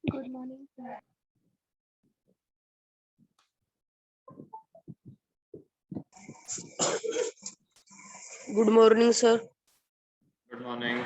Good morning, sir. Good morning, sir. Good morning.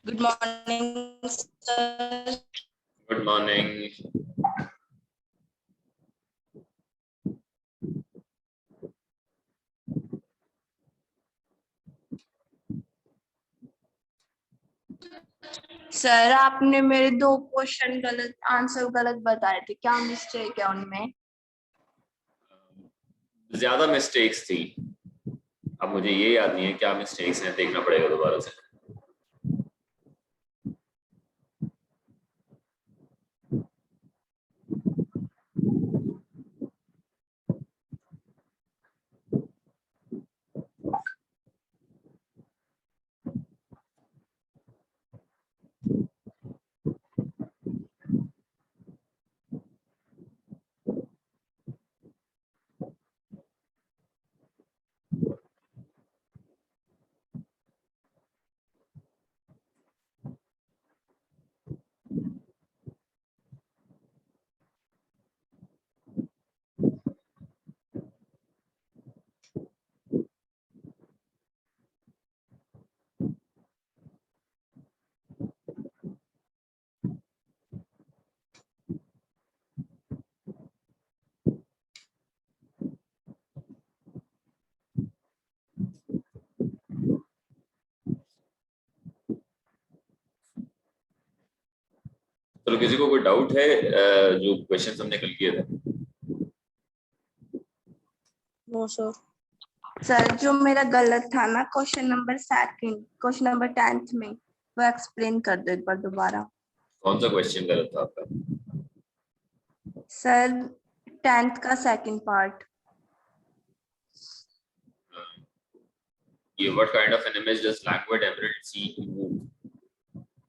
Good morning, sir. Good morning. Sir आपने मेरे 2 question गलत answer गलत बताए थे, क्या मिस्टेक है उनमें? ज्यादा मिस्टेक्स थी। अब मुझे ये याद नहीं है क्या मिस्टेक्स हैं, देखना पड़ेगा दोबारा से। चलो, किसी को कोई डाउट है जो क्वेश्चन हमने कल किए थे? No, sir. सर जो मेरा गलत था ना क्वेश्चन नंबर 10th में, वो एक्सप्लेन कर दो एक बार दोबारा। कौन सा क्वेश्चन गलत था आपका? सर 10th का सेकंड पार्ट। ये what kind of an image does language emerald sea move,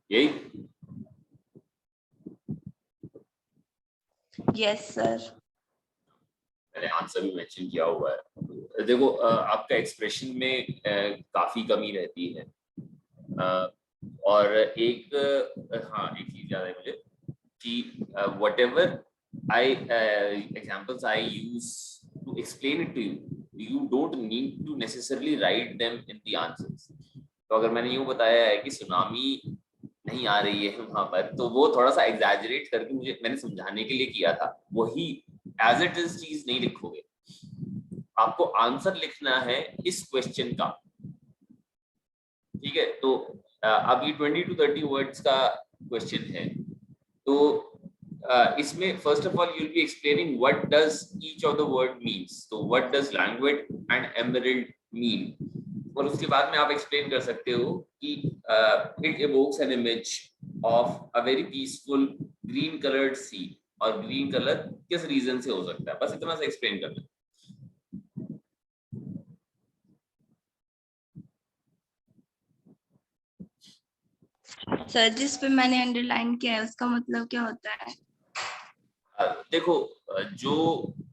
यही? Yes sir. मैंने आंसर भी मेंशन किया हुआ है। देखो, आपका एक्सप्रेशन में काफी कमी रहती है। और एक एक चीज याद है मुझे कि whatever examples I use to explain it to you, you don't need to necessarily write them in the answers. तो अगर मैंने यूं बताया है कि सुनामी नहीं आ रही है वहां पर, तो वो थोड़ा सा एग्जैजरेट करके मैंने समझाने के लिए किया था। वही एज इट इज चीज नहीं लिखोगे, आपको आंसर लिखना है इस क्वेश्चन का। ठीक है, तो अब ये 20 to 30 वर्ड्स का क्वेश्चन है, तो इसमें first of all you will be explaining what does each of the word means. तो what does language and emerald mean, और उसके बाद में आप एक्सप्लेन कर सकते हो कि it evokes an image of a very peaceful green coloured sea, और ग्रीन कलर किस रीजन से हो सकता है, बस इतना सा एक्सप्लेन करना। सर जिस पे मैंने अंडरलाइन किया है उसका मतलब क्या होता है? देखो, जो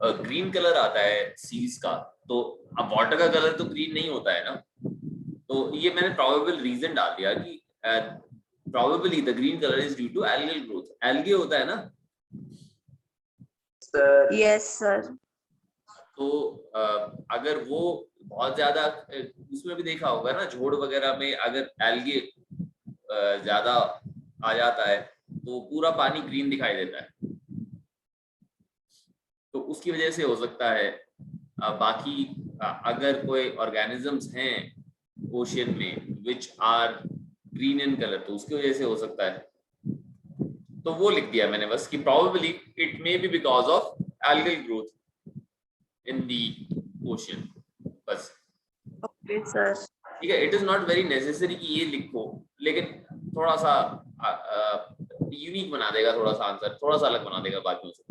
ग्रीन कलर आता है सीज का, तो अब वाटर का कलर तो ग्रीन नहीं होता है ना, तो ये मैंने प्रोबेबल रीजन डाल दिया कि probably the green colour is due to algal growth. Algae होता है ना सर? Yes sir. तो अगर वो बहुत ज्यादा उसमें भी देखा होगा ना, झोड़ वगैरह में अगर एल्गे ज्यादा आ जाता है तो पूरा पानी ग्रीन दिखाई देता है, तो उसकी वजह से हो सकता है। बाकी अगर कोई ऑर्गेनिजम्स हैं ओशियन में which are green in colour, तो उसकी वजह से हो सकता है। तो वो लिख दिया मैंने बस कि probably it may be because of algal growth in the ocean, बस। Okay sir. ठीक है, it is not very necessary कि ये लिखो, लेकिन थोड़ा सा यूनिक बना देगा, थोड़ा सा आंसर थोड़ा सा अलग बना देगा बाकियों से।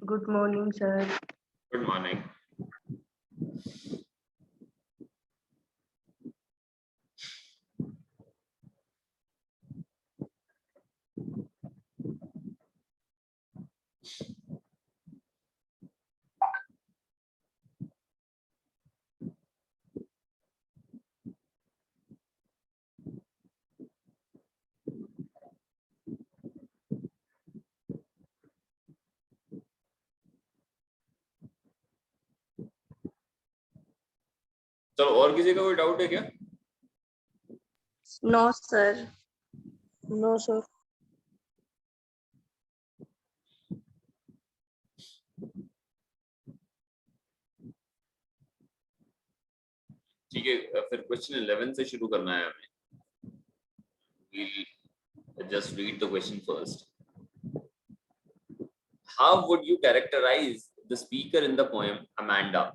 Good morning sir. Good morning. चलो, और किसी का कोई डाउट है क्या? No sir. No, sir. ठीक है, फिर क्वेश्चन 11 से शुरू करना है हमें। We'll just read the question first. How would you characterize the speaker in the poem Amanda?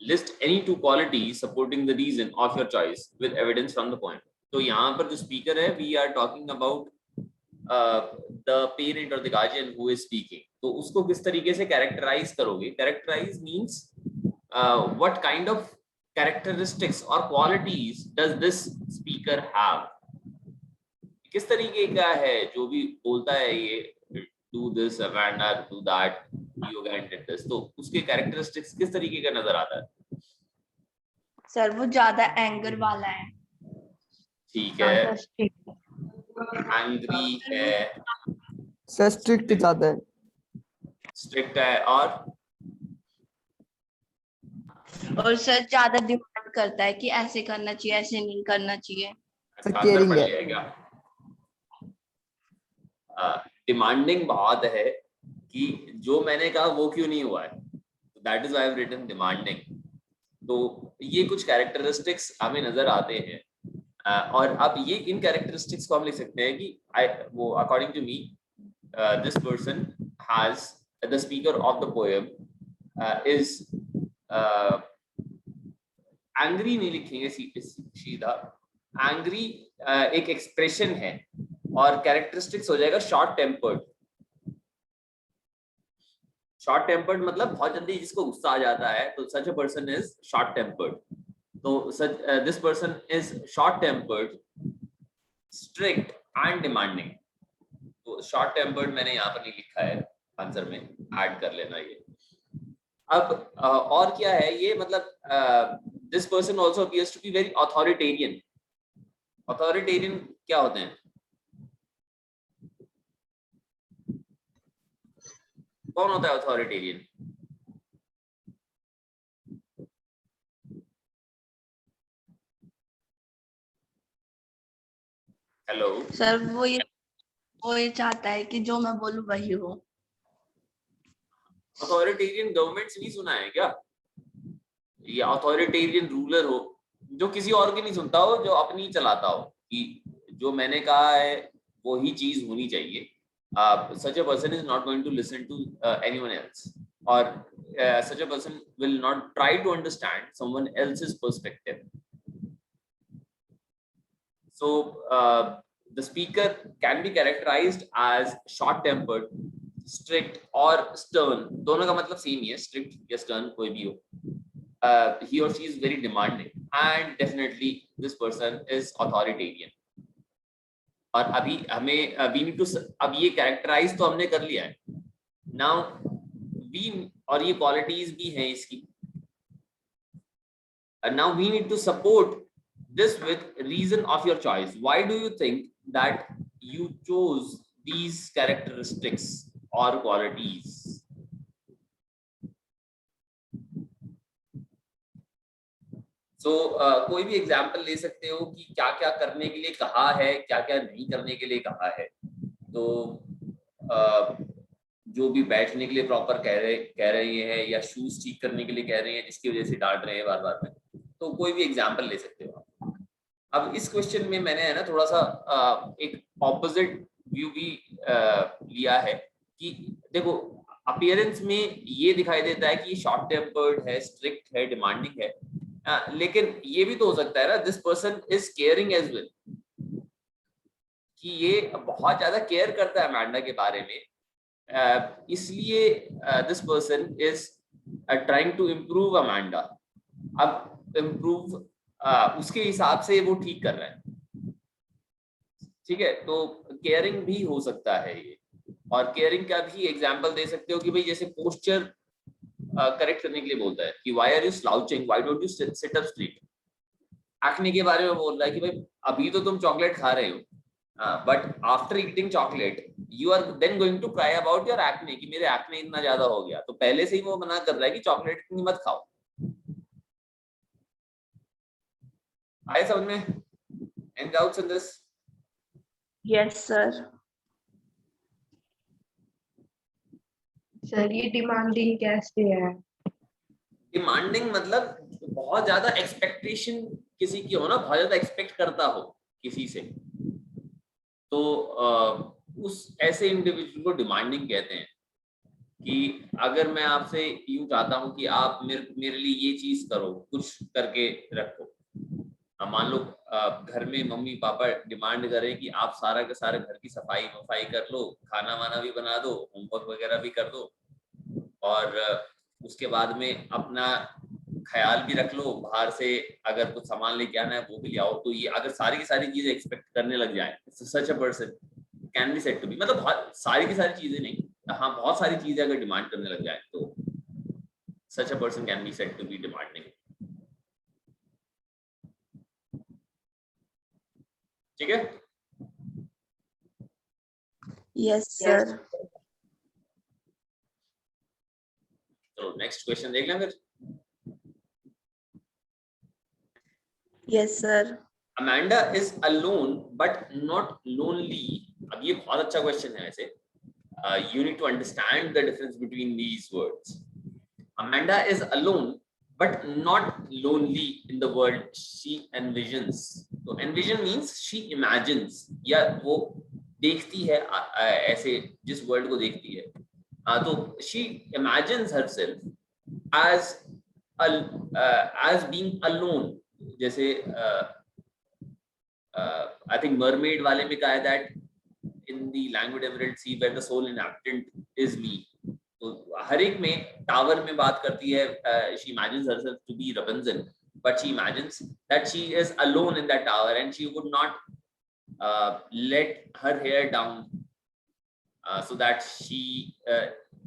List any two qualities supporting the reason of your choice with evidence from the poem. तो यहाँ पर जो speaker है, we are talking about the parent or the guardian who is speaking. तो उसको किस तरीके से characterize करोगे? Characterize means what kind of characteristics or qualities does this speaker have? किस तरीके का है जो भी बोलता है ये do this, Amanda, do that, yoga and did this, तो उसके characteristics किस तरीके का नजर आता है? सर वो ज्यादा एंगर वाला है। ठीक है, एंग्री है, सर स्ट्रिक्ट ज्यादा है। स्ट्रिक्ट है, और सर ज्यादा डिमांड करता है कि ऐसे करना चाहिए, ऐसे नहीं करना चाहिए। सर अंदर केयरिंग पढ़ है। लिया क्या? डिमांडिंग बहुत है कि जो मैंने कहा वो क्यों नहीं हुआ है, that is why I have written demanding. तो ये कुछ कैरेक्टरिस्टिक्स हमें नजर आते हैं, और अब ये इन कैरेक्टरिस्टिक्स को हम लिख सकते हैं कि वो according to me this person has, the speaker of the poem is angry, नहीं लिखेंगे सीधा, एंग्री एक एक्सप्रेशन है, और कैरेक्टरिस्टिक्स हो जाएगा शॉर्ट टेम्पर्ड। शॉर्ट टेम्पर्ड मतलब बहुत जल्दी जिसको गुस्सा आ जाता है, तो such a person is short tempered. तो such this person is short tempered, strict and demanding. तो शॉर्ट टेम्पर्ड मैंने यहाँ पर नहीं लिखा है, आंसर में ऐड कर लेना ये। अब और क्या है ये, मतलब this person also appears to be very authoritarian. Authoritarian क्या होते हैं? कौन होता है ऑथोरिटेरियन? हेलो सर वो ये चाहता है कि जो मैं बोलूं वही हो। ऑथोरिटेरियन गवर्नमेंट्स नहीं सुना है क्या? या ऑथोरिटेरियन रूलर हो जो किसी और की नहीं सुनता हो, जो अपनी चलाता हो कि जो मैंने कहा है वो ही चीज होनी चाहिए। such a person is not going to listen to anyone else, or such a person will not try to understand someone else's perspective. So the speaker can be characterized as short tempered, strict or stern. दोनों का मतलब same ही है, strict या stern कोई भी हो। He or she is very demanding, and definitely this person is authoritarian. और अभी हमें we need to, अब ये characterize तो हमने कर लिया है, now we, और ये qualities भी हैं इसकी, and now we need to support this with reason of your choice. Why do you think that you chose these characteristics or qualities. So कोई भी एग्जाम्पल ले सकते हो कि क्या क्या करने के लिए कहा है, क्या क्या नहीं करने के लिए कहा है। तो जो भी बैठने के लिए प्रॉपर कह रहे हैं या शूज ठीक करने के लिए कह रहे हैं जिसकी वजह से डांट रहे हैं बार बार में, तो कोई भी एग्जाम्पल ले सकते हो आप। अब इस क्वेश्चन में मैंने है ना थोड़ा सा एक ऑपोजिट व्यू भी लिया है कि देखो अपीयरेंस में ये दिखाई देता है कि ये शॉर्ट टेम्पर्ड है, स्ट्रिक्ट है, डिमांडिंग है, लेकिन ये भी तो हो सकता है ना this person is caring as well, कि ये बहुत ज्यादा केयर करता है अमांडा के बारे में, इसलिए this person is trying to improve Amanda. अब इम्प्रूव उसके हिसाब से वो ठीक कर रहा है, ठीक है। तो केयरिंग भी हो सकता है ये, और केयरिंग का भी एग्जांपल दे सकते हो कि भाई जैसे पोस्चर करेक्ट करने के लिए बोलता है कि why are you slouching, why don't you sit up straight. Acne के बारे में बोल रहा है कि भाई अभी तो तुम चॉकलेट खा रहे हो, but after eating chocolate you are then going to cry about your acne, कि मेरे एक्ने इतना ज्यादा हो गया। तो पहले से ही वो मना कर रहा है कि चॉकलेट इतनी मत खाओ। आए समझ में? Any doubts in this? Yes sir. Sir ये डिमांडिंग कैसे है? डिमांडिंग मतलब बहुत ज्यादा एक्सपेक्टेशन किसी की हो ना, बहुत ज्यादा एक्सपेक्ट करता हो किसी से, तो उस ऐसे इंडिविजुअल को डिमांडिंग कहते हैं। कि अगर मैं आपसे यूं चाहता हूं कि आप मेरे लिए ये चीज करो, कुछ करके रखो। मान लो घर में मम्मी पापा डिमांड करें कि आप सारा के सारा घर की सफाई वफाई कर लो, खाना वाना भी बना दो, होमवर्क वगैरह भी कर दो, और उसके बाद में अपना ख्याल भी रख लो, बाहर से अगर कुछ सामान लेके आना है वो भी ले आओ। तो ये अगर सारी की सारी चीजें एक्सपेक्ट करने लग जाए, such a person can be said to be, मतलब बहुत सारी की सारी चीजें नहीं, हाँ बहुत सारी चीजें अगर डिमांड करने लग जाए तो such a person can be said to be demanding. ठीक है? Yes sir. तो नेक्स्ट क्वेश्चन देख लें फिर। Yes sir. Amanda is alone but not lonely. अब ये बहुत अच्छा क्वेश्चन है वैसे। You need to understand the difference between these words. Amanda is alone but not lonely in the world she envisions. तो envision means she imagines, या वो देखती है ऐसे जिस वर्ल्ड को देखती है। तो she imagines herself as being alone. जैसे I think mermaid वाले में कहा है that in the languid emerald sea where the sole inhabitant is me. तो हर एक में टावर में बात करती है, she imagines herself to be Rapunzel, but she imagines that she is alone in that tower and she would not let her hair down so that she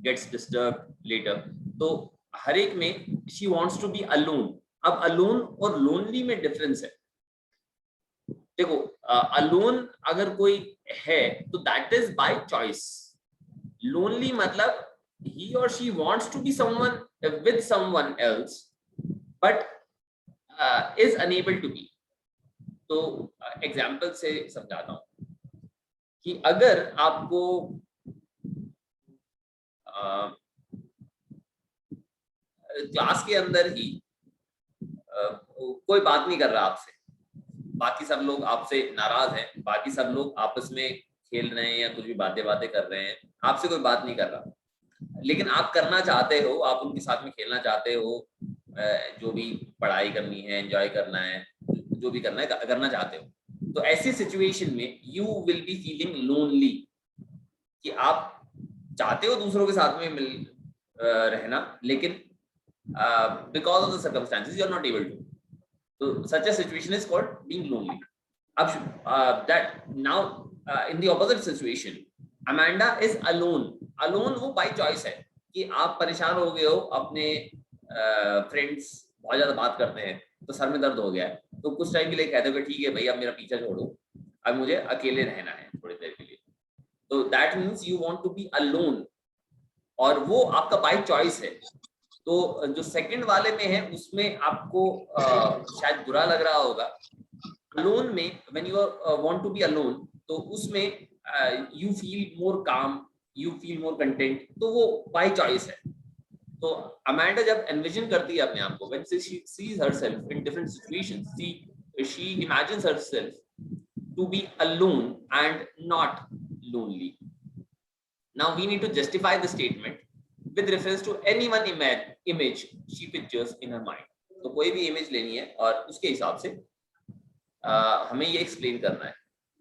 gets disturbed later. तो हर एक में she wants to be alone. अब alone और lonely में difference है। देखो alone अगर कोई है तो that is by choice. Lonely मतलब he or she wants to be someone with someone else but is unable to be. तो एग्जांपल से समझाता हूं कि अगर आपको क्लास के अंदर ही कोई बात नहीं कर रहा आपसे, बाकी सब लोग आपसे नाराज हैं, बाकी सब लोग आपस में खेल रहे हैं या कुछ भी बातें कर रहे हैं, आपसे कोई बात नहीं कर रहा, लेकिन आप करना चाहते हो, आप उनके साथ में खेलना चाहते हो, जो भी पढ़ाई करनी है, एंजॉय करना है, जो भी करना है करना चाहते हो। तो ऐसी सिचुएशन में you will be feeling lonely, कि आप चाहते हो दूसरों के साथ में मिल रहना, लेकिन because of the circumstances you are not able to. So such a situation is called being lonely. That now in the opposite situation, Amanda is alone. Alone वो by choice है कि आप परेशान हो गए हो, अपने फ्रेंड्स बहुत ज्यादा बात करते हैं तो सर में दर्द हो गया है, तो कुछ टाइम के लिए कहते हो कि ठीक है भाई अब मेरा पीछा छोड़ो, अब मुझे अकेले रहना है थोड़ी देर के लिए। तो that means you want to be alone और वो आपका बाय चॉइस है। तो जो सेकंड वाले में है उसमें आपको शायद बुरा लग रहा होगा। अलोन में when you want to be alone, तो उसमें यू फील मोर काम, यू फील मोर कंटेंट, तो वो बाय चॉइस है। तो अमांडा जब एनविजन करती है अपने आप को, when she sees herself in different situations, she imagines herself to be alone and not lonely. Now we need to justify the statement with reference to any one image she pictures in her mind. तो कोई भी image लेनी है और उसके हिसाब से हमें ये एक्सप्लेन करना है।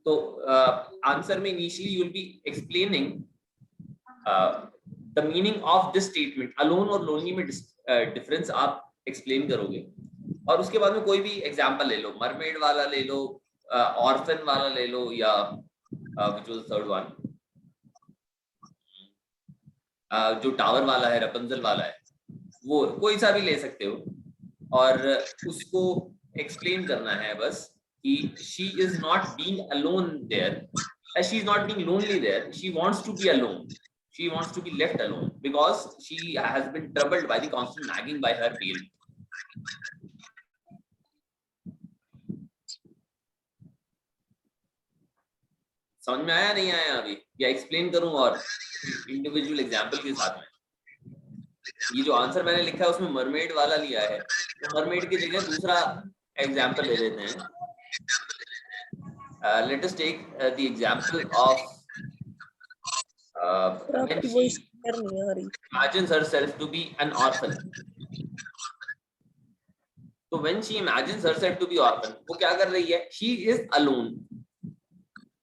तो आंसर में initially you will be explaining the meaning of this statement. Alone और लोनली में डिफरेंस आप एक्सप्लेन करोगे, और उसके बाद में कोई भी एग्जांपल ले लो, मरमेड वाला ले लो, ऑर्फन वाला ले लो, या which was the third one, जो टावर वाला है, रपंजल वाला है, वो कोई सा भी ले सकते हो, और उसको एक्सप्लेन करना है बस कि she is not being alone there, she is not being lonely there, she wants to be alone, she wants to be left alone because she has been troubled by the constant nagging by her parent. समझ में आया नहीं आया अभी, या explain करूं और individual example के साथ में? ये जो आंसर मैंने लिखा है उसमें मरमेड वाला लिया है, तो मरमेड की जगह दूसरा एग्जांपल ले लेते हैं। Let us take the example of when she imagines herself to be an orphan. तो when she imagines herself to be orphan, वो क्या कर रही है? She is alone.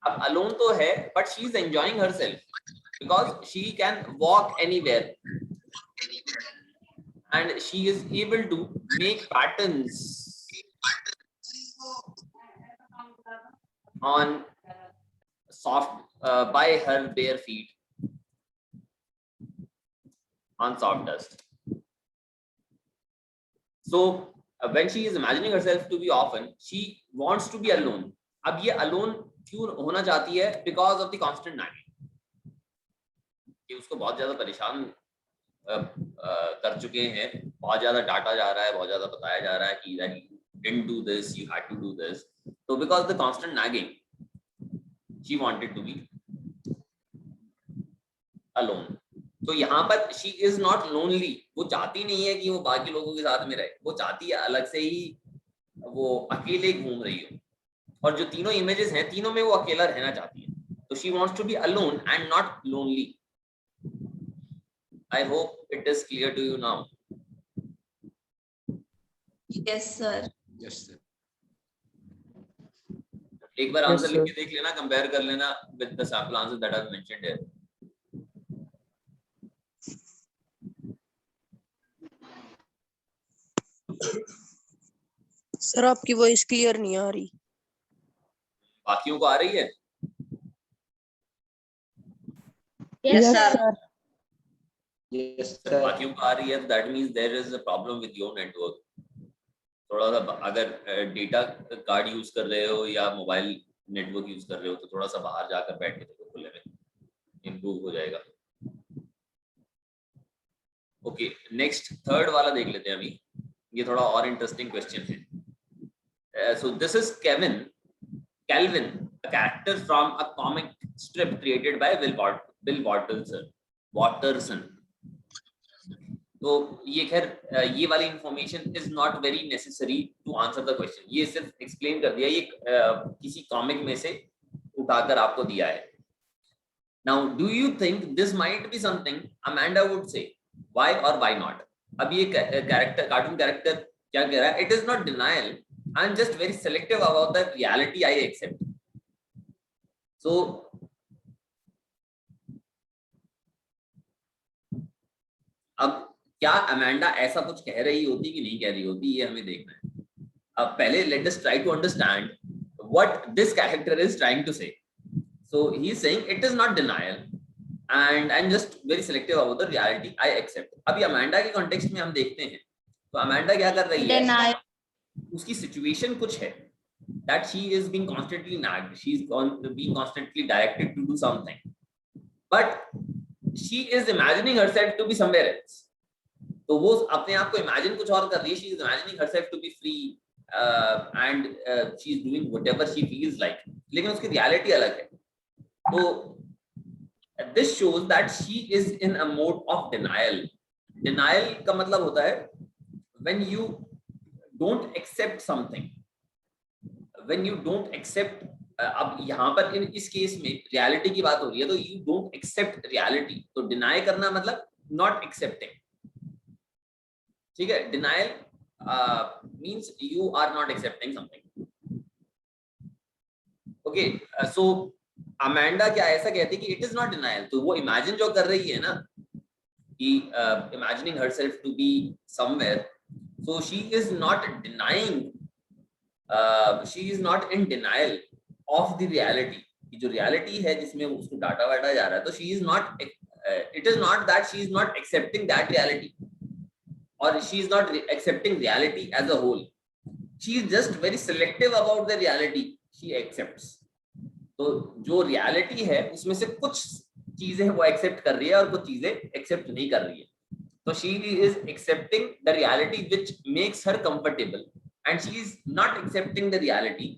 अब alone तो है, but she is enjoying herself because she can walk anywhere and she is able to make patterns on soft by her bare feet on soft dust. So when she is imagining herself to be orphan, she wants to be alone. अब ये alone क्यों होना चाहती है? Because of the constant nagging. कि उसको बहुत ज्यादा परेशान कर चुके हैं, बहुत ज्यादा डांटा जा रहा है, बहुत ज्यादा बताया जा रहा है कि that you didn't do this, you had to do this. So because the constant nagging, she wanted to be alone. तो यहाँ पर she is not lonely. वो चाहती नहीं है कि वो बाकी लोगों के साथ में रहे, वो चाहती है अलग से ही वो अकेले घूम रही हो। और जो तीनों इमेजेस हैं, तीनों में वो अकेला रहना चाहती है। तो she wants to be alone and not lonely. I hope it is clear to you now. Yes sir. Yes sir. एक बार Yes, आंसर लिख sir. के देख लेना, कंपेयर कर लेना with the sample answers that I've mentioned here. Sir आपकी voice clear नहीं आ रही। बाकियों को आ रही है? Yes, Yes, sir. sir. Yes अगर sir. बाकियों को आ रही है, that means there is a problem with your network. थोड़ा सा अगर डेटा कार्ड यूज कर रहे हो या मोबाइल नेटवर्क यूज कर रहे हो, तो थोड़ा सा बाहर जाकर बैठ के देखो, खुले में इम्प्रूव हो जाएगा। ओके, नेक्स्ट थर्ड वाला देख लेते हैं अभी। ये थोड़ा और इंटरेस्टिंग क्वेश्चन है। So this is Calvin, a character from a comic strip created by Bill Watterson. तो ये खैर ये वाली information is not very necessary to answer the question. ये सिर्फ एक्सप्लेन कर दिया, ये किसी कॉमिक में से उठाकर आपको दिया है। Now do you think this might be something Amanda would say? Why or why not? अब ये कैरेक्टर, कार्टून कैरेक्टर क्या कह रहा है? It is not denial, I am just very selective about the reality I accept. So अब क्या Amanda ऐसा कुछ कह रही होती कि नहीं कह रही होती, ये हमें देखना है। अब पहले let us try to understand what this character is trying to say. So he is saying it is not denial and I am just very selective about the reality I accept. अभी Amanda के context में हम देखते हैं, तो Amanda क्या कर रही है? Denial. उसकी सिचुएशन कुछ है that she is being constantly nagged, she is being constantly directed to do something, but she is imagining herself to be somewhere else. तो वो अपने आप को इमेजिन कुछ और कर रही है. She is imagining herself to be free and she is doing whatever she feels like. लेकिन उसकी रियलिटी अलग है. तो this shows that she is in a mode of denial. Denial का मतलब होता है when you don't accept something. When you don't accept अब यहाँ पर इस केस में रियलिटी की बात हो रही है, तो यू डोंट एक्सेप्ट रियलिटी. तो डिनाई करना मतलब नॉट एक्सेप्टिंग. ठीक है. Denial means you are not accepting something. Okay. So Amanda क्या ऐसा कहती है कि इट इज नॉट डिनायल. तो वो इमेजिन जो कर रही है ना, कि imagining herself to be somewhere, so she is not denying, she is not in denial of the reality. जो रियलिटी है जिसमें उसको डाटा वाटा जा रहा है, तो she is not, it is not that she is not accepting that reality और she is not accepting reality as a whole. She is just very selective about the reality she accepts. तो जो reality है उसमें से कुछ चीजें वो accept कर रही है और कुछ चीजें एक्सेप्ट नहीं कर रही है. तो she is accepting the reality which makes her comfortable and she is not accepting the reality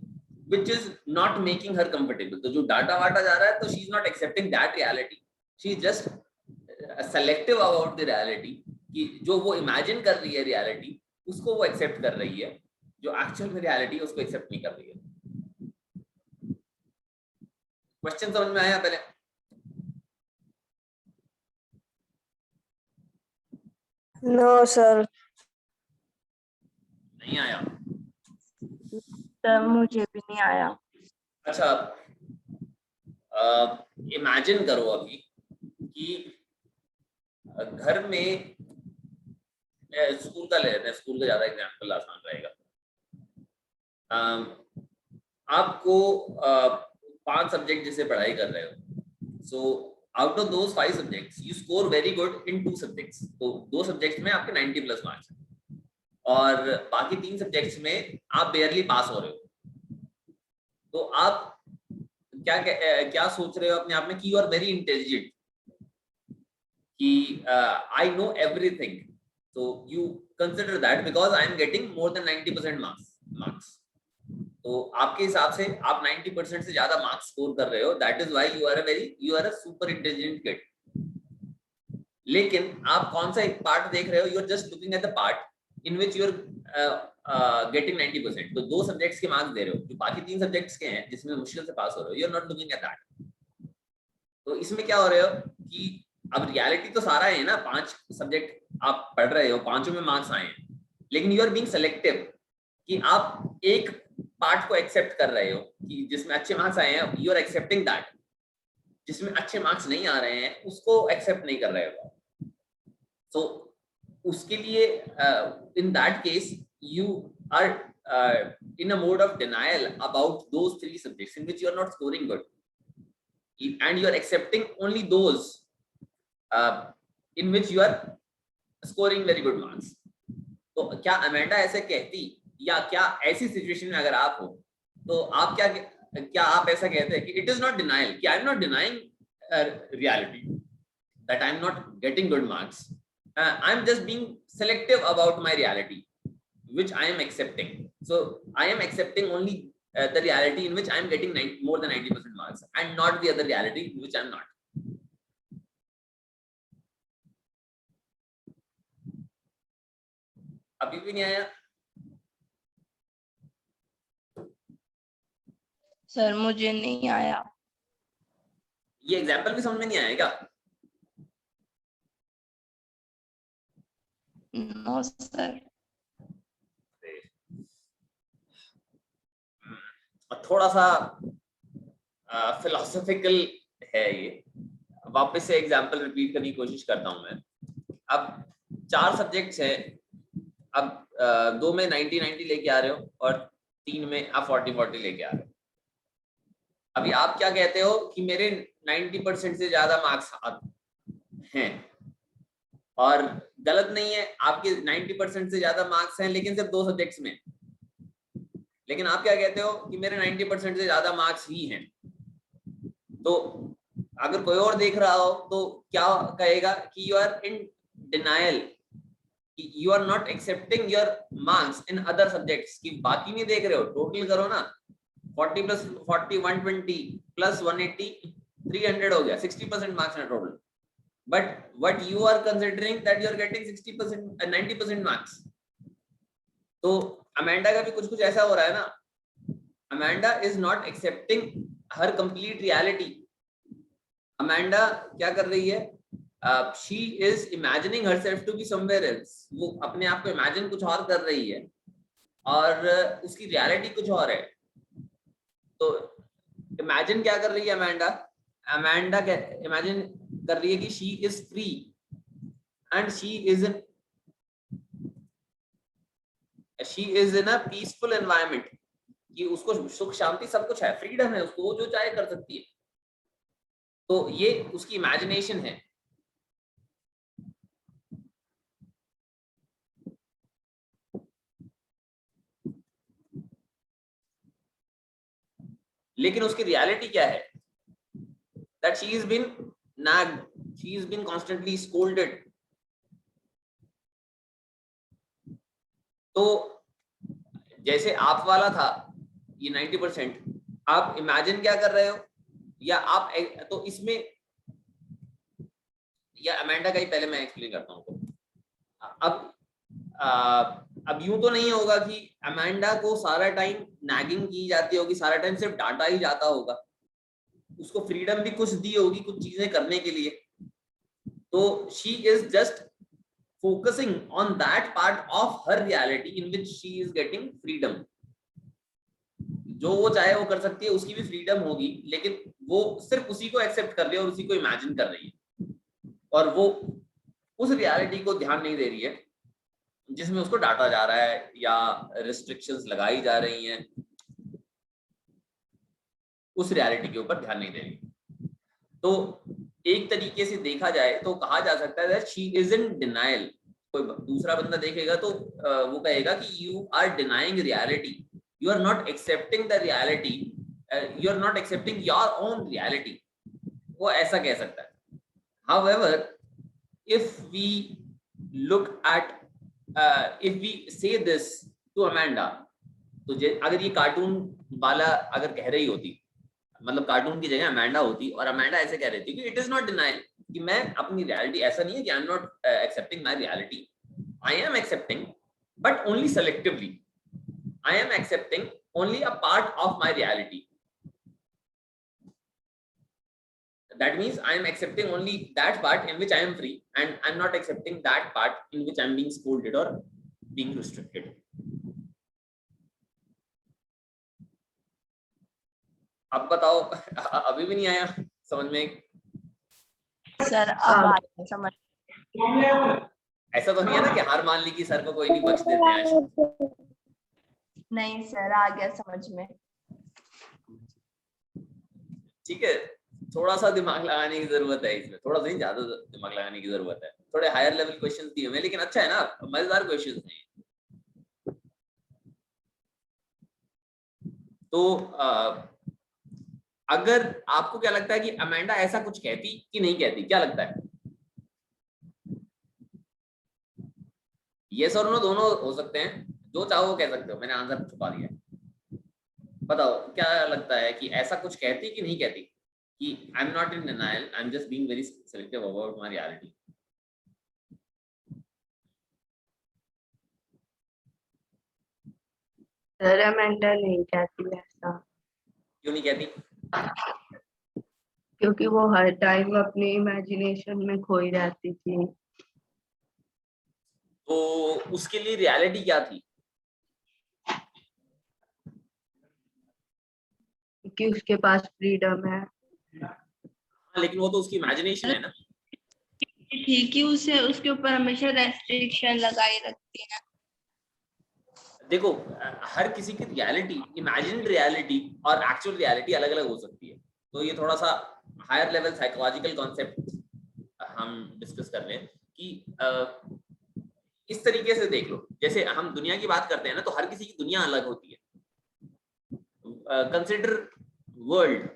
which is not making her comfortable. तो जो डाटा वाटा जा रहा है, तो she is not accepting that reality. She is just selective about the reality. कि जो वो imagine कर रही है reality, उसको वो accept कर रही है. जो actual में reality है, उसको accept नहीं कर रही है. Question समझ में आया पहले? No sir. नहीं आया. सर मुझे भी नहीं आया. अच्छा, इमेजिन करो अभी कि घर में, स्कूल का ले लेते हैं, स्कूल का ज्यादा एग्जाम्पल आसान रहेगा. आपको 5 सब्जेक्ट जिसे पढ़ाई कर रहे हो, so out of those 5 subjects you score very good in 2 subjects. तो 2 सब्जेक्ट्स में आपके 90+ मार्क्स हैं और बाकी 3 सब्जेक्ट्स में आप बेयरली पास हो रहे हो. तो आप क्या सोच रहे हो अपने आप में कि यू आर वेरी इंटेलिजेंट, कि आई नो एवरीथिंग. तो you consider that because I am getting more than 90% marks. तो आपके हिसाब से आप 90% से ज्यादा मार्क्स स्कोर कर रहे हो. That is why you are a super intelligent kid. लेकिन आप कौन सा एक पार्ट देख रहे हो? You are just looking at the part in which you are getting 90%. तो 2 सब्जेक्ट्स के मार्क्स दे रहे हो, जो बाकी 3 सब्जेक्ट्स के हैं जिसमें मुश्किल से पास हो रहे हो, you are not looking at that. तो इसमें क्या हो रहे हो कि अब रियलिटी तो सारा है ना, 5 सब्जेक्ट आप पढ़ रहे हो, 5 में मार्क्स आए हैं, लेकिन you are being selective कि आप एक पार्ट को एक्सेप्ट कर रहे हो कि जिसमें अच्छे मार्क्स आए हैं, you are accepting that. जिसमें अच्छे मार्क्स नहीं आ रहे हैं उसको एक्सेप्ट नहीं कर रहे हो. So उसके लिए in that case you are in a mode of denial about those 3 subjects in which you are not scoring good, and you are accepting only those in which you are scoring very good marks. तो क्या Amanda ऐसे कहती, या क्या ऐसी situation में अगर आप हो तो आप क्या आप ऐसा कहते हैं कि it is not denial, कि I am not denying reality that I am not getting good marks. I'm just being selective about my reality, which I am accepting. So I am accepting only the reality in which I am getting more than 90% marks, and not the other reality in which I am not. अभी भी नहीं आया? Sir मुझे नहीं आया. ये example भी समझ में नहीं आया क्या? No sir. थोड़ा सा फिलोसॉफिकल है ये. वापस से एग्जाम्पल रिपीट करने की कोशिश करता हूं मैं. अब 4 सब्जेक्ट्स हैं, अब 2 में 90-90 लेके आ रहे हो और 3 में आप 40-40 लेके आ रहे हो. अभी आप क्या कहते हो कि मेरे 90% से ज्यादा मार्क्स हैं, और गलत नहीं है, आपके 90% से ज्यादा मार्क्स हैं लेकिन सिर्फ 2 सब्जेक्ट्स में. लेकिन आप क्या कहते हो कि मेरे 90% से ज्यादा मार्क्स ही हैं. तो अगर कोई और देख रहा हो तो क्या कहेगा कि you are in denial, you are not accepting your marks in other subjects, कि बाकी नहीं देख रहे हो, टोटल करो ना, 40 प्लस 40 120 प्लस 180 300 हो गया, 60% मार्क्स हैं total, but what you are considering that you are getting 60% 90% marks. तो अमेंडा का भी कुछ कुछ ऐसा हो रहा है ना, Amanda is not accepting her complete reality. Amanda क्या कर रही है, she is imagining herself to be somewhere else, वो अपने आप को इमेजिन कुछ और कर रही है और उसकी रियलिटी कुछ और है। तो इमेजिन क्या कर रही है अमेंडा, अमेंडा इमेजिन कर रही है कि she is free and she is in a peaceful environment, कि उसको सुख शांति सब कुछ है, फ्रीडम है उसको, वो जो चाहे कर सकती है। तो ये उसकी इमेजिनेशन है। लेकिन उसकी रियलिटी क्या है, that she has been nagged, she has been constantly scolded। तो जैसे आप वाला था ये 90%, आप इमेजिन क्या कर रहे हो, या आप तो इसमें, या अमेंडा का ही पहले मैं एक्सप्लेन करता हूँ। अब यूं तो नहीं होगा कि अमेंडा को सारा टाइम नैगिंग की जाती होगी, सारा टाइम सिर्फ डांटा ही जाता होगा, उसको फ्रीडम भी कुछ दी होगी कुछ चीजें करने के लिए। तो she is just focusing on that part of her reality in which she is getting freedom. जो वो चाहे वो कर सकती है, उसकी भी फ्रीडम होगी, लेकिन वो सिर्फ उसी को एक्सेप्ट कर रही है और उसी को इमेजिन कर रही है, और वो उस रियलिटी को ध्यान नहीं दे रही है जिसमें उसको डांटा जा रहा है या रिस्ट्रिक्शंस लगाई जा रही हैं, उस रियलिटी के ऊपर ध्यान नहीं दे रही। तो एक तरीके से देखा जाए तो कहा जा सकता है that she is in denial. कोई दूसरा बंदा देखेगा तो वो कहेगा कि you are denying reality, you are not accepting the reality, you are not accepting your own reality, वो ऐसा कह सकता है। However, if we look at if we say this to Amanda, तो अगर ये कार्टून वाला अगर कह रही होती, मतलब कार्टून की जगह अमेंडा होती और अमेंडा ऐसे कह रही थी कि इट इज नॉट डिनाइल, कि मैं अपनी रियलिटी, ऐसा नहीं है कि I am not accepting my reality, I am accepting but only selectively, I am accepting only a part of my reality. That means I am accepting only that part in which I am free, and I am not accepting that part in which I am being scolded or being restricted. अब बताओ, अभी भी नहीं आया समझ में? Sir अब आ गया समझ। ऐसा तो नहीं है ना कि हार मान ली कि सर को कोई नहीं बख्श देते हैं? नहीं सर, आ गया समझ में। ठीक है, थोड़ा सा दिमाग लगाने की जरूरत है इसमें, थोड़ा सा नहीं, ज्यादा दिमाग लगाने की जरूरत है। थोड़े हायर लेवल क्वेश्चंस दिए हुए, लेकिन अच्छा है ना, मजेदार क्वेश्चंस हैं। तो अगर आपको क्या लगता है कि अमेंडा ऐसा कुछ कहती कि नहीं कहती, क्या लगता है? यस और नो दोनों हो सकते हैं, जो चाहो वो कह सकते हो, मैंने आंसर छुपा दिया। बताओ क्या लगता है कि ऐसा कुछ कहती कि नहीं कहती, कि I am not in denial, I am just being very selective about my reality. Sir Amanda नहीं कहती ऐसा। क्यों नहीं कहती? क्योंकि वो हर टाइम अपनी इमेजिनेशन में खोई रहती थी। तो उसके लिए रियलिटी क्या थी? कि उसके पास फ्रीडम है। लेकिन वो तो उसकी इमेजिनेशन है ना। थी कि उसे उसके ऊपर हमेशा रेस्ट्रिक्शन लगाई रखती है। देखो, हर किसी की रियलिटी, इमेजिन्ड रियलिटी और एक्चुअल रियलिटी अलग अलग हो सकती है। तो ये थोड़ा सा हायर लेवल साइकोलॉजिकल कॉन्सेप्ट हम डिस्कस कर रहे हैं कि इस तरीके से देख लो, जैसे हम दुनिया की बात करते हैं ना, तो हर किसी की दुनिया अलग होती है। कंसिडर वर्ल्ड,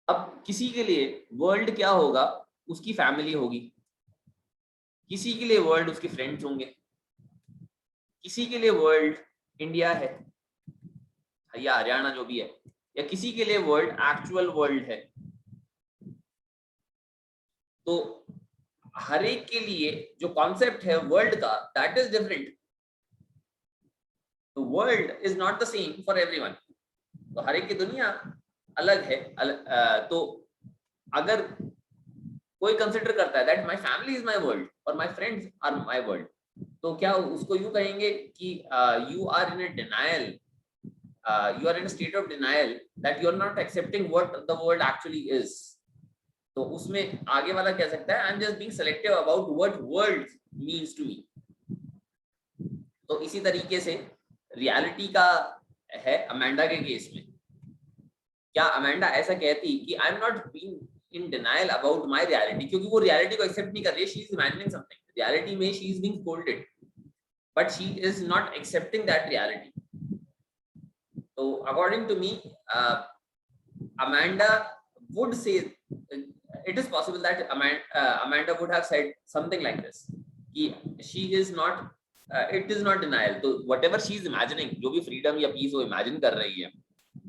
अब किसी के लिए वर्ल्ड क्या होगा, उसकी फैमिली होगी, किसी के लिए वर्ल्ड उसके फ्रेंड्स होंगे, किसी के लिए वर्ल्ड इंडिया है या हरियाणा जो भी है, या किसी के लिए वर्ल्ड एक्चुअल वर्ल्ड है। तो हर एक के लिए जो कॉन्सेप्ट है वर्ल्ड का दैट इज डिफरेंट। तो world is not the same for everyone. तो हर एक की दुनिया अलग है। तो अगर कोई कंसिडर करता है that my family is my world और my friends are my world, तो क्या उसको यूं कहेंगे कि you are in a denial, you are in a state of denial that you are not accepting what the world actually is। तो उसमें आगे वाला कह सकता है I am just being selective about what world means to me. तो इसी तरीके से रियलिटी का है अमेंडा के केस में। क्या अमेंडा ऐसा कहती कि I am not being in denial about my reality, क्योंकि वो रियलिटी को एक्सेप्ट नहीं कर रही है, she is imagining something. Reality में she is being scolded but she is not accepting that reality. So according to me, Amanda would say it is possible that Amanda would have said something like this कि she is not it is not denial। तो whatever she is imagining, जो भी freedom या peace वो imagine कर रही है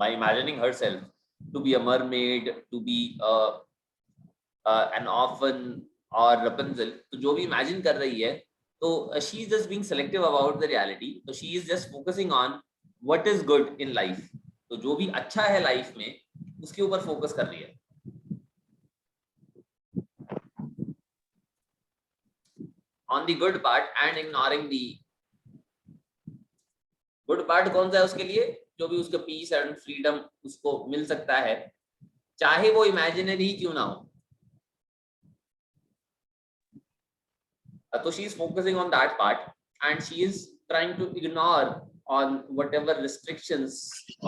by imagining herself to be a mermaid, to be an orphan or Rapunzel, तो जो भी imagine कर रही है, तो she is just being selective about the reality। तो she is just focusing on what is good in life। तो जो भी अच्छा है लाइफ में उसके ऊपर फोकस कर रही है। on the good part and ignoring the good part कौन सा है उसके लिए, जो भी उसका पीस एंड फ्रीडम उसको मिल सकता है चाहे वो इमेजिनरी क्यों ना हो। तो she is focusing on that part and she is trying to ignore on whatever restrictions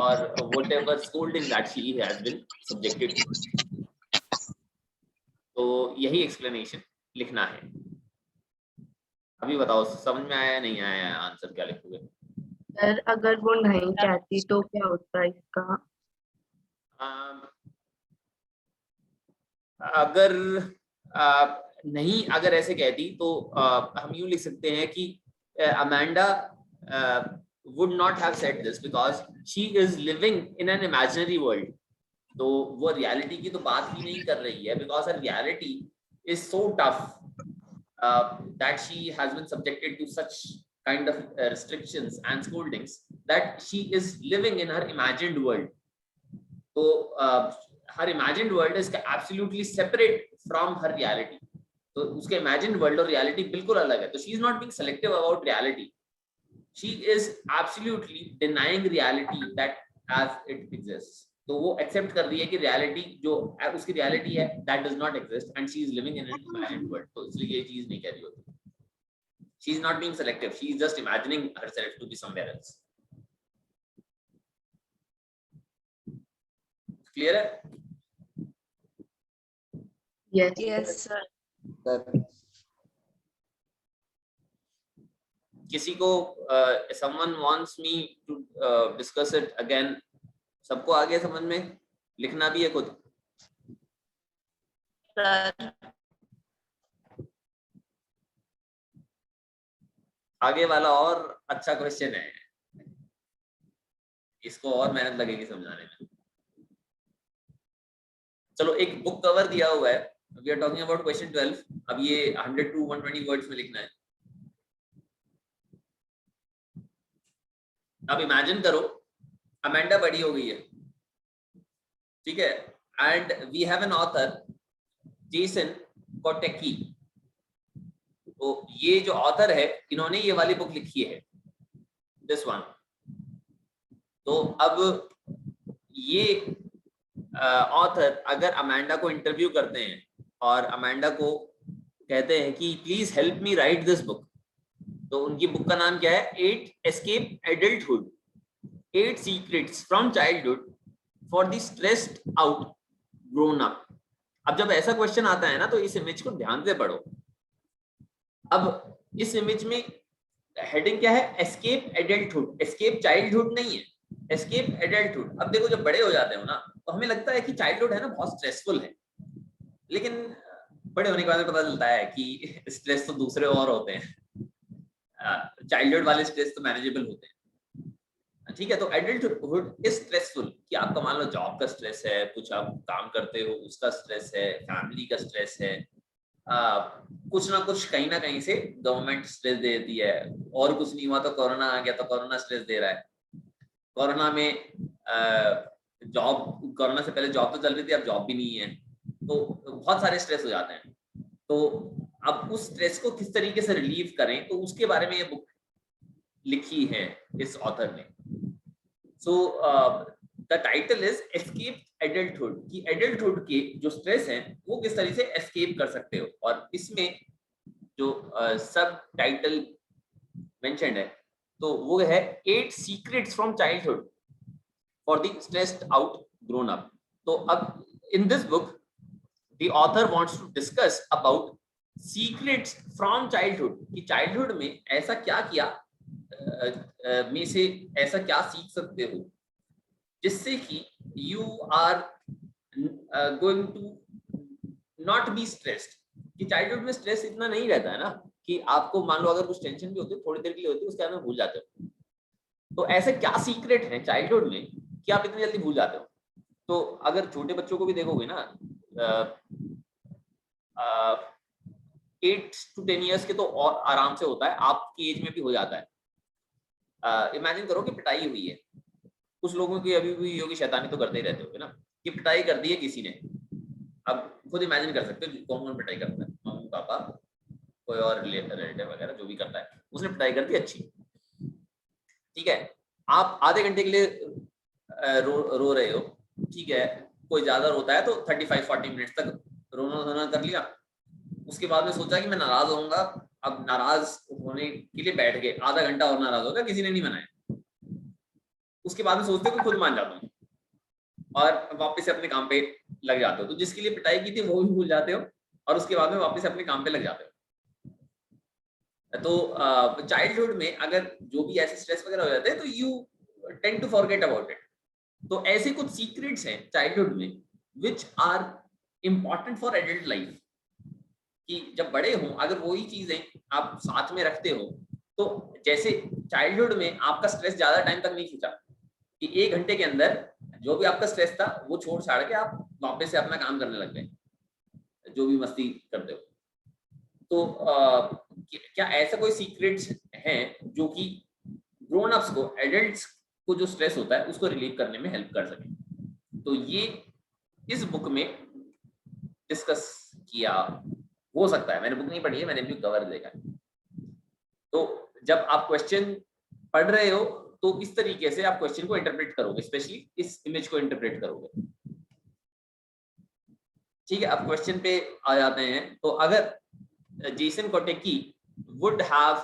or whatever scolding that she has been subjected to। तो यही explanation लिखना है। अभी बताओ समझ में आया नहीं आया, आंसर क्या लिखोगे? सर अगर वो नहीं चाहती तो क्या होता है इसका? अगर नहीं, अगर ऐसे कहती तो हम यूं लिख सकते हैं कि Amanda would not have said this because she is living in an imaginary world। तो वो रियलिटी की तो बात ही नहीं कर रही है because her reality is so tough that she has been subjected to such kind of restrictions and scoldings that she is living in her imagined world। तो her imagined world is absolutely separate from her reality। तो उसके imagined world और reality बिल्कुल अलग है। तो she is not being selective about reality, she is absolutely denying reality that as it exists। तो वो accept कर रही है कि reality जो उसकी reality है that does not exist and she is living in an imagined world। तो इसलिए ये चीज नहीं कह रही होती। she is not being selective, she is just imagining herself to be somewhere else। clear है? Yes, yes sir। किसी को someone wants me to discuss it again? सबको आ गया समझ में? लिखना भी है खुद। सर आगे वाला और अच्छा क्वेश्चन है, इसको और मेहनत लगेगी समझाने में। चलो एक बुक कवर दिया हुआ है, we are talking about question 12। अब ये 100 to 120 वर्ड्स में लिखना है। अब इमेजिन करो अमेंडा बड़ी हो गई है, ठीक है, and we have an author Jason Kotecki. तो ये जो ऑथर है इन्होंने ये वाली बुक लिखी है, दिस वन। तो अब ये ऑथर अगर अमेंडा को इंटरव्यू करते हैं और अमेंडा को कहते हैं कि please help me right this book, तो उनकी बुक का नाम क्या है? 8 escape adulthood, 8 secrets from childhood for the stressed out grown up. अब जब ऐसा क्वेश्चन आता है ना तो इस इमेज को ध्यान से पढ़ो। अब इस इमेज में हेडिंग क्या है? Escape adulthood. एस्केप चाइल्डहुड नहीं है, एस्केप एडल्टहुड। अब देखो जब बड़े हो जाते हो ना तो हमें लगता है कि चाइल्डहुड है ना बहुत स्ट्रेसफुल है, लेकिन बड़े होने के बाद पता चलता है कि स्ट्रेस तो दूसरे और होते हैं, चाइल्डहुड वाले स्ट्रेस तो मैनेजेबल होते हैं। ठीक है, तो एडल्टहुड इज स्ट्रेसफुल कि आपका मान लो जॉब का स्ट्रेस है, कुछ आप काम करते हो उसका स्ट्रेस है, फैमिली का स्ट्रेस है, कुछ ना कुछ कहीं ना कहीं से गवर्नमेंट स्ट्रेस देती है, और कुछ नहीं हुआ तो कोरोना आ गया तो कोरोना स्ट्रेस दे रहा है। कोरोना में जॉब, कोरोना से पहले जॉब तो चल रही थी, अब जॉब भी नहीं है, तो बहुत सारे स्ट्रेस हो जाते हैं। तो अब उस स्ट्रेस को किस तरीके से रिलीव करें, तो उसके बारे में ये बुक लिखी है इस ऑथर ने। So the title is escape adulthood, कि एडल्टहुड के जो स्ट्रेस हैं वो किस तरीके से एस्केप कर सकते हो। और इसमें जो सब टाइटल मेंशन्ड है तो वो है 8 secrets from childhood for the stressed out grown up. तो अब in this book the author wants to discuss about secrets from childhood, कि चाइल्डहुड में ऐसा क्या किया, में से ऐसा क्या सीख सकते हो जिससे कि you are going to not be stressed. कि चाइल्डहुड में स्ट्रेस इतना नहीं रहता है ना, कि आपको मान लो अगर कुछ टेंशन भी होती है थोड़ी देर के लिए होती है, उसके बाद में भूल जाते हो। तो ऐसे क्या सीक्रेट है चाइल्डहुड में कि आप इतनी जल्दी भूल जाते हो। तो अगर छोटे बच्चों को भी देखोगे ना, 8 to 10 ईयर्स के तो और आराम से होता है, आपकी एज में भी हो जाता है। इमेजिन करो कि पिटाई हुई है, कुछ लोगों की अभी भी होगी, शैतानी तो करते ही रहते होगे ना, कि पिटाई कर दी है किसी ने। अब खुद इमेजिन कर सकते हो कौन कौन पिटाई करता है, मम्मी पापा, कोई और रिलेटिव वगैरह जो भी करता है, उसने पिटाई कर दी अच्छी, ठीक है, आप आधे घंटे के लिए रो रहे हो, ठीक है, कोई ज्यादा रोता है तो 35-40 मिनट तक रोना धोना कर लिया, उसके बाद में सोचा कि मैं नाराज होऊंगा, अब नाराज होने के लिए बैठ गए, आधा घंटा और नाराज होगा, किसी ने नहीं मनाया, उसके बाद में सोचते हो कि खुद मान जाता हूँ और वापस से अपने काम पे लग जाते हो। तो जिसके लिए पिटाई की थी वो भी भूल जाते हो और उसके बाद में वापस से अपने काम पे लग जाते हो। तो चाइल्डहुड में अगर जो भी ऐसे स्ट्रेस वगैरह हो जाते हैं तो you tend to forget about it. तो ऐसे कुछ सीक्रेट्स हैं चाइल्डहुड में which are important for adult life, कि जब बड़े हों अगर वही चीजें आप साथ में रखते हो, तो जैसे चाइल्डहुड में आपका स्ट्रेस ज्यादा टाइम तक नहीं खींचा, कि 1 घंटे के अंदर जो भी आपका स्ट्रेस था वो छोड़ छाड़ के आप वापस से अपना काम करने लग गए, जो भी मस्ती करते हो। तो क्या ऐसा कोई सीक्रेट्स हैं जो कि ग्रोन अप्स को, एडल्ट्स को जो स्ट्रेस होता है उसको रिलीव करने में हेल्प कर सके? तो ये इस बुक में डिस्कस किया हो सकता है। मैंने बुक नहीं पढ़ी है, मैंने भी कवर देखा है। तो जब आप क्वेश्चन पढ़ रहे हो तो इस तरीके से आप क्वेश्चन को इंटरप्रेट करोगे, स्पेशली इस इमेज को इंटरप्रेट करोगे, ठीक है। अब क्वेश्चन पे आ जाते हैं। तो अगर Jason Kotecki would have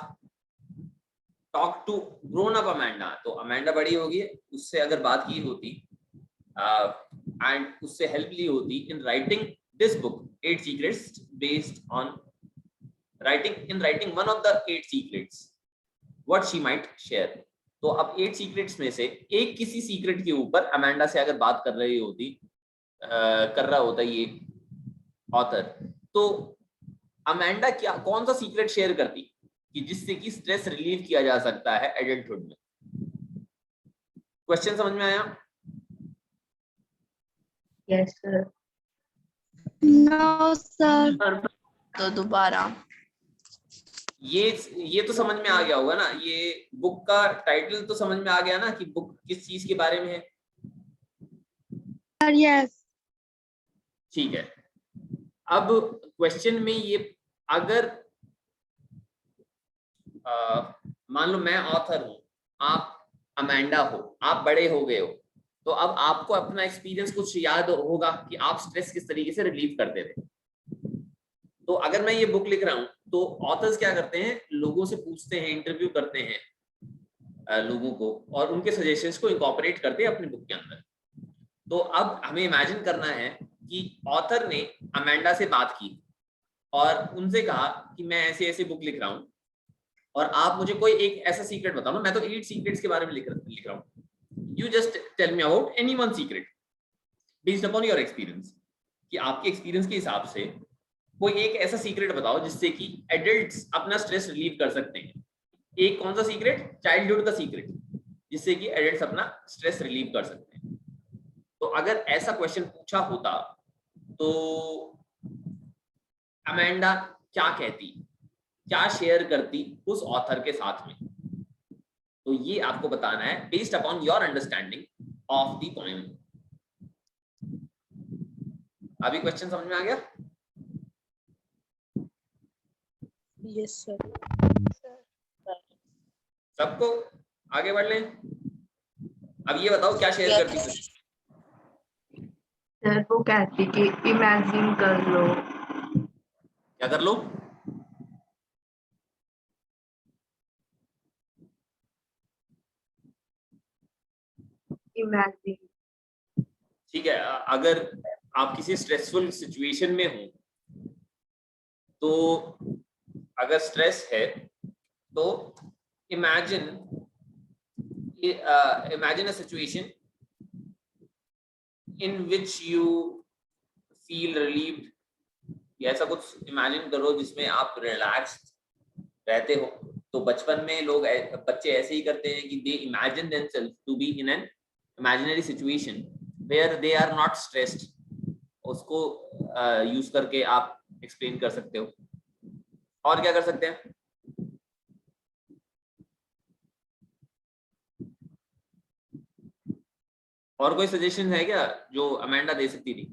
talk to grown up Amanda, तो अमेंडा बड़ी होगी, उससे अगर बात की होती एंड उससे हेल्प ली होती in writing this book 8 secrets based on writing one of the 8 secrets, what she might share। तो अब 8 सीक्रेट्स में से एक किसी सीक्रेट के ऊपर अमेंडा से अगर बात कर रही होती, कर रहा होता ये ऑथर, तो अमेंडा क्या कौन सा सीक्रेट शेयर करती कि जिससे कि स्ट्रेस रिलीव किया जा सकता है एडल्टहुड में? क्वेश्चन समझ में आया? Yes sir. नो सर, तो दोबारा। ये तो समझ में आ गया होगा ना, ये बुक का टाइटल तो समझ में आ गया ना कि बुक किस चीज के बारे में है? यस। ठीक है। अब क्वेश्चन में ये अगर मान लो मैं ऑथर हूं, आप अमेंडा हो, आप बड़े हो गए हो, तो अब आपको अपना एक्सपीरियंस कुछ याद होगा कि आप स्ट्रेस किस तरीके से रिलीव करते थे। तो अगर मैं ये बुक लिख रहा हूं तो ऑथर्स क्या करते हैं, लोगों से पूछते हैं, इंटरव्यू करते हैं लोगों को, और उनके सजेशंस को इनकॉर्पोरेट करते हैं अपनी बुक के अंदर। तो अब हमें इमेजिन करना है कि ऑथर ने अमेंडा से बात की और उनसे कहा कि मैं ऐसे ऐसे बुक लिख रहा हूं और आप मुझे कोई एक ऐसा सीक्रेट बताओ ना। मैं तो 8 सीक्रेट्स के बारे में लिख रहा हूँ, You just tell me about any one secret based upon your experience. कि आपके एक्सपीरियंस के हिसाब से कोई एक ऐसा सीक्रेट बताओ जिससे कि एडल्ट्स अपना स्ट्रेस रिलीव कर सकते हैं. एक कौन सा सीक्रेट? चाइल्डहुड का सीक्रेट, जिससे कि एडल्ट्स अपना स्ट्रेस रिलीव कर सकते हैं. तो अगर ऐसा क्वेश्चन पूछा होता तो अमेंडा क्या कहती, क्या शेयर करती उस ऑथर के साथ में? तो ये आपको बताना है based upon your understanding of the poem. अभी क्वेश्चन समझ में आ गया? Yes sir. सबको आगे बढ़ लें. अब ये बताओ क्या शेयर करती थी? सर वो कहती कि इमेजिन कर लो. क्या कर लो? इमेजिन. ठीक है, अगर आप किसी स्ट्रेसफुल सिचुएशन में हो तो अगर स्ट्रेस है तो imagine a situation in which you feel relieved. ऐसा कुछ इमेजिन करो जिसमें आप रिलैक्स्ड रहते हो. तो बचपन में लोग बच्चे ऐसे ही करते हैं कि they imagine themselves to be in an imaginary situation where they are not stressed. उसको यूज करके आप एक्सप्लेन कर सकते हो. और क्या कर सकते हैं? और कोई सजेशन है क्या जो अमेंडा दे सकती थी?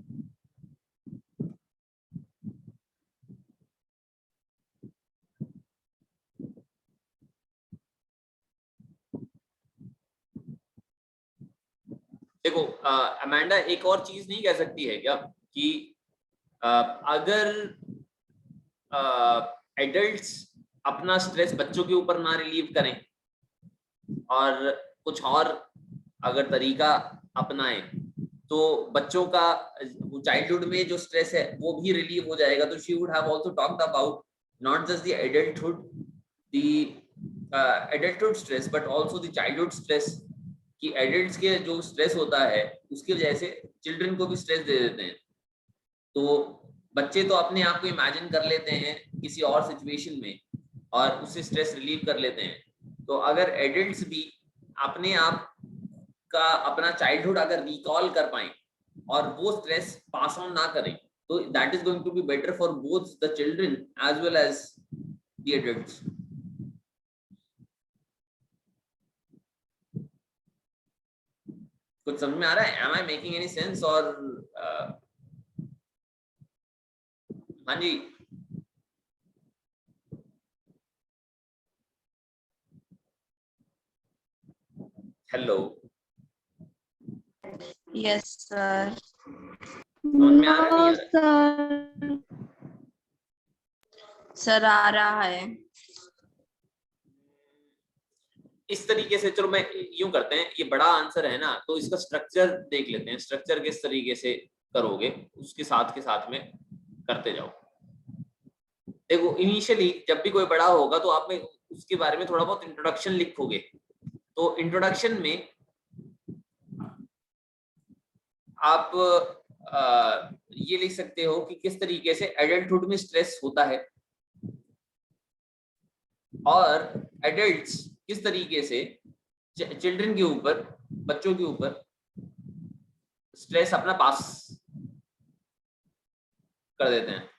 देखो अमेंडा एक और चीज नहीं कह सकती है क्या कि अगर एडल्ट्स अपना स्ट्रेस बच्चों के ऊपर ना रिलीव करें और कुछ और अगर तरीका अपनाएं तो बच्चों का चाइल्डहुड में जो स्ट्रेस है वो भी रिलीव हो जाएगा. तो she would have also talked about not just the adulthood stress but also the childhood stress. कि एडल्ट्स के जो स्ट्रेस होता है उसकी वजह से चिल्ड्रन को भी स्ट्रेस दे देते हैं. तो बच्चे तो अपने आप को इमेजिन कर लेते हैं किसी और सिचुएशन में और उससे स्ट्रेस रिलीव कर लेते हैं. तो अगर एडल्ट्स भी अपने आप का अपना चाइल्डहुड अगर रिकॉल कर पाए और वो स्ट्रेस पास ऑन ना करें तो that is going to be better for both the children as well as the adults. कुछ समझ में आ रहा है? Am I making any sense और हाँ जी. हेलो. Yes sir. समझ में आ रहा है नहीं आ रहा? सर आ रहा है. इस तरीके से चलो मैं यूं करते हैं, ये बड़ा आंसर है ना तो इसका स्ट्रक्चर देख लेते हैं. स्ट्रक्चर किस तरीके से करोगे उसके साथ में करते जाओ. देखो इनिशियली जब भी कोई बड़ा होगा तो आप में उसके बारे में थोड़ा बहुत इंट्रोडक्शन लिखोगे. तो इंट्रोडक्शन में आप ये लिख सकते हो कि किस तरीके से एडल्टहुड में स्ट्रेस होता है और एडल्ट्स किस तरीके से चिल्ड्रन के ऊपर, बच्चों के ऊपर स्ट्रेस अपना पास कर देते हैं.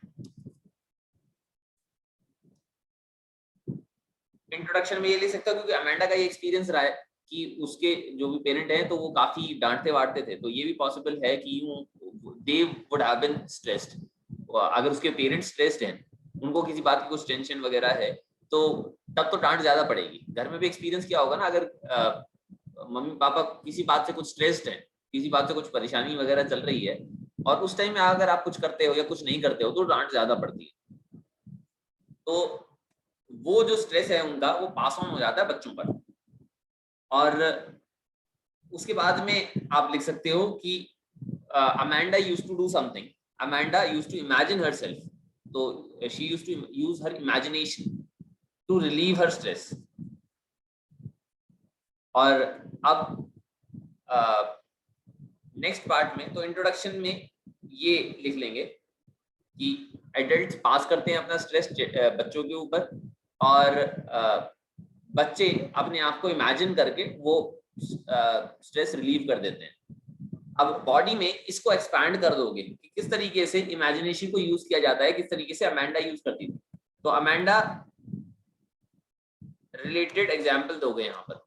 इंट्रोडक्शन में ये लिख सकता हूँ क्योंकि अमेंडा का ये एक्सपीरियंस रहा है कि उसके जो भी पेरेंट हैं तो वो काफी डांटते वाटते थे. तो ये भी पॉसिबल है कि they would have been stressed. अगर उसके पेरेंट्स स्ट्रेस्ड हैं, उनको किसी बात की कुछ टेंशन वगैरह है तो तब तो डांट ज्यादा पड़ेगी. घर में भी एक्सपीरियंस किया होगा ना, अगर मम्मी पापा किसी बात से कुछ स्ट्रेस्ड हैं, किसी बात से कुछ परेशानी वगैरह चल रही है और उस टाइम में अगर आप कुछ करते हो या कुछ नहीं करते हो तो डांट ज्यादा पड़ती है. तो वो जो स्ट्रेस है उनका वो पास ऑन हो जाता है बच्चों पर. और उसके बाद में आप लिख सकते हो कि Amanda used to do something. Amanda used to imagine herself. तो she used to use her imagination to relieve her stress. और अब नेक्स्ट पार्ट में, तो इंट्रोडक्शन में ये लिख लेंगे कि एडल्ट पास करते हैं अपना स्ट्रेस बच्चों के ऊपर, और बच्चे अपने आप को इमेजिन करके वो स्ट्रेस रिलीव कर देते हैं। अब बॉडी में इसको एक्सपैंड कर दोगे कि किस तरीके से इमेजिनेशन को यूज किया जाता है, किस तरीके से अमेंडा यूज करती थी। तो अमेंडा रिलेटेड एग्जाम्पल दोगे यहाँ पर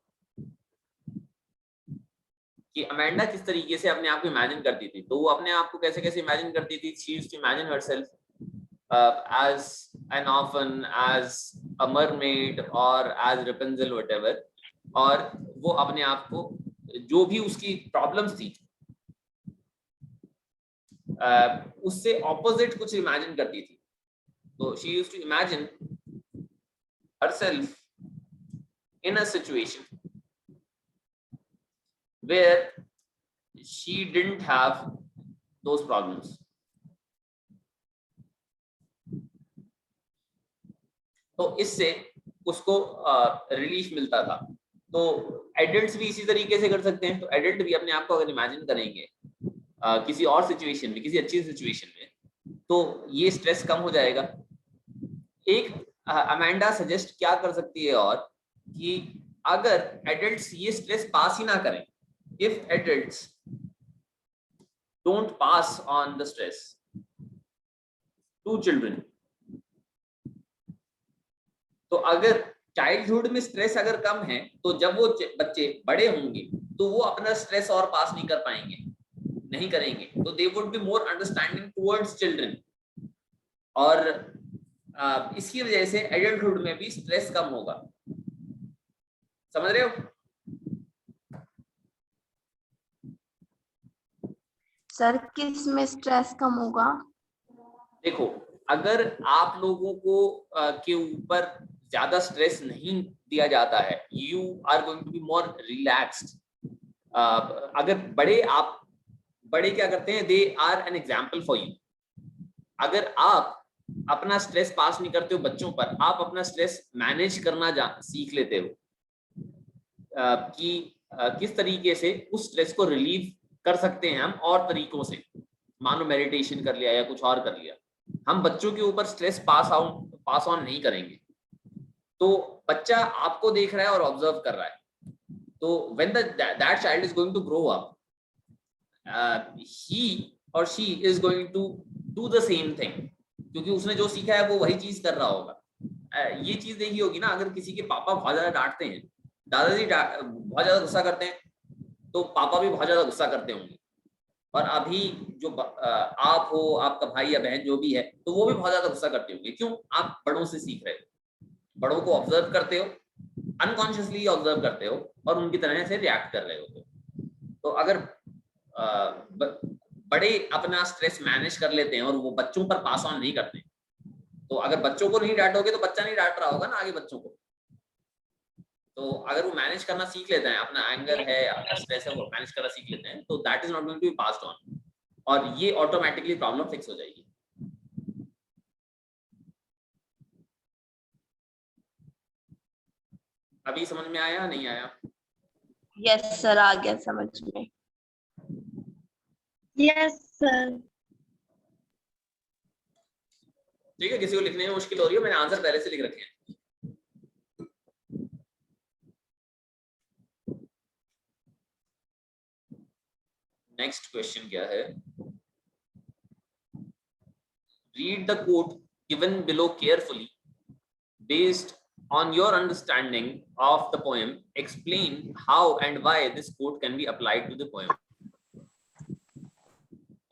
कि अमेंडा किस तरीके से अपने आप को इमेजिन करती थी। तो वो अपने आप को कैसे कैसे इमेजिन करती थी। She used to imagine herself as an orphan, as a mermaid or as Rapunzel, whatever, और वो अपने आप को जो भी उसकी प्रॉब्लम्स थी उससे ऑपोजिट कुछ इमेजिन करती थी। तो she used to imagine herself in a situation where she didn't have those problems. तो इससे उसको रिलीफ मिलता था। तो एडल्ट्स भी इसी तरीके से कर सकते हैं। तो एडल्ट भी अपने आप को अगर इमेजिन करेंगे किसी और सिचुएशन में, किसी अच्छी सिचुएशन में, तो ये स्ट्रेस कम हो जाएगा। एक अमेंडा सजेस्ट क्या कर सकती है और कि अगर एडल्ट्स ये स्ट्रेस पास ही ना करें, if adults don't pass on the stress to children, तो अगर चाइल्डहुड में स्ट्रेस अगर कम है तो जब वो बच्चे बड़े होंगे तो वो अपना स्ट्रेस और पास नहीं कर पाएंगे, नहीं करेंगे। तो they would be more understanding towards children, और इसकी वजह से एडल्टहुड में भी स्ट्रेस कम होगा। समझ रहे हो? सर किस में स्ट्रेस कम होगा? देखो, अगर आप लोगों को के ऊपर ज्यादा स्ट्रेस नहीं दिया जाता है, you are going to be more relaxed. अगर बड़े क्या करते हैं, they are an example for you. अगर आप अपना स्ट्रेस पास नहीं करते हो बच्चों पर, आप अपना स्ट्रेस मैनेज करना सीख लेते हो कि किस तरीके से उस स्ट्रेस को रिलीव कर सकते हैं हम और तरीकों से। मानो मेडिटेशन कर लिया या कुछ और कर लिया। हम बच्चों के ऊपर स्ट्रेस पास ऑन नहीं करेंगे। तो बच्चा आपको देख रहा है और ऑब्जर्व कर रहा है। तो when that child is going to grow up, he और she is going to do the same thing, क्योंकि उसने जो सीखा है वो वही चीज कर रहा होगा। ये चीज देखी होगी ना, अगर किसी के पापा बहुत ज्यादा डांटते हैं, दादाजी बहुत ज्यादा गुस्सा करते हैं, तो पापा भी बहुत ज्यादा गुस्सा करते होंगे। और अभी जो आप हो, आपका भाई या बहन जो भी है, तो वो भी बहुत ज्यादा गुस्सा करते होंगे। क्यों? आप बड़ों से सीख रहे हो, बड़ों को ऑब्जर्व करते हो, अनकॉन्शियसली ऑब्जर्व करते हो और उनकी तरह से रिएक्ट कर रहे हो। तो अगर बड़े अपना स्ट्रेस मैनेज कर लेते हैं और वो बच्चों पर पास ऑन नहीं करते, तो अगर बच्चों को नहीं डांटोगे तो बच्चा नहीं डांट रहा होगा ना आगे बच्चों को। तो अगर वो मैनेज करना सीख लेते हैं, अपना एंगर है, अपना स्ट्रेस है, वो मैनेज करना सीख लेते हैं, तो that is not going to be passed on, और ये ऑटोमेटिकली प्रॉब्लम फिक्स हो जाएगी। अभी समझ में आया नहीं आया? यस सर, आ गया समझ में। Yes sir. ठीक है, किसी को लिखने में मुश्किल हो रही है? मैंने आंसर पहले से लिख रखे हैं। नेक्स्ट क्वेश्चन क्या है? Read the quote given below carefully based on your understanding of the poem. Explain how and why this quote can be applied to the poem.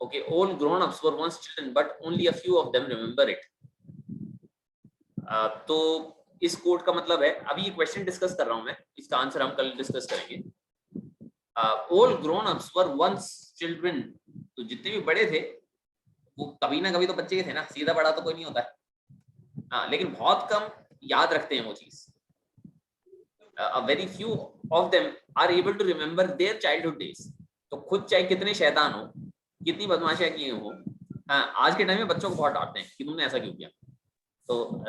Okay, all grown-ups were once children, but only a few of them remember it. तो इस coat का मतलब है, अभी ये question discuss कर रहा हूं मैं, इसका आंसर हम कल डिस्कस करेंगे। all grown-ups were once children, तो जितने भी बड़े थे वो कभी ना कभी तो बच्चे थे ना, सीधा बड़ा तो कोई नहीं होता है। हाँ, लेकिन बहुत कम याद रखते हैं वो चीज। A very few of them are able to remember their childhood days. तो खुद चाहे कितने शैतान हो, कितनी बदमाशियां किए हो, आज के टाइम में बच्चों को बहुत डांटते हैं कि तुमने ऐसा क्यों किया। तो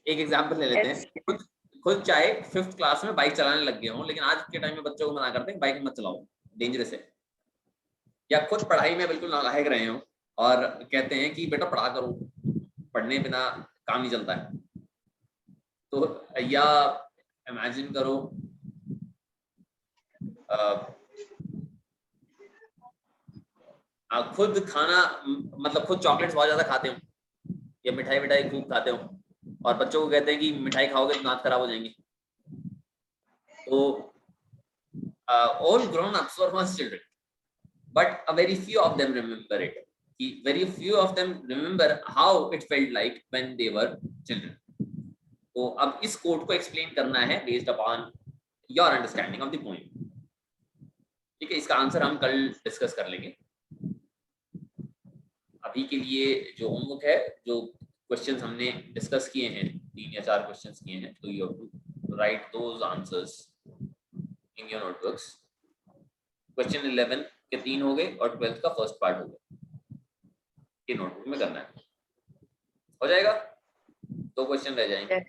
एक एग्जांपल ले लेते हैं। खुद चाहे 5th क्लास में बाइक चलाने लग गए हो, लेकिन आज के टाइम में बच्चों को मना करते हैं बाइक मत चलाओ, डेंजरस है, या खुद पढ़ाई में बिल्कुल नालायक रहे हो और कहते हैं कि बेटा पढ़ा करो, पढ़ने बिना काम नहीं चलता है। तो या इमेजिन करो आप खुद खाना मतलब खुद चॉकलेट्स बहुत ज्यादा खाते हो या मिठाई मिठाई खूब खाते हो और बच्चों को कहते हैं कि मिठाई खाओगे तो दांत खराब हो जाएंगे। तो all grown ups were once children, but a very few of them remember it. Very few of them remember how it felt like when they were children. तो अब इस कोड को एक्सप्लेन करना है based upon your understanding of the poem. ठीक है, इसका answer हम कल डिस्कस कर लेंगे। अभी के लिए जो होमवर्क है, जो क्वेश्चंस हमने डिस्कस किए हैं, 3 या 4 क्वेश्चंस किए हैं, तो you have to write those answers in your notebooks. Question 11 के 3 हो गए और 12th का फर्स्ट पार्ट हो गया, ये नोटबुक में करना है। हो जाएगा, 2 क्वेश्चन रह जाएंगे।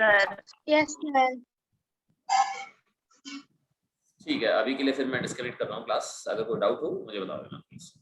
Sir Yes, sir. ठीक है, अभी के लिए फिर मैं डिस्कनेक्ट कर रहा हूँ क्लास। अगर कोई डाउट हो मुझे बता देना प्लीज।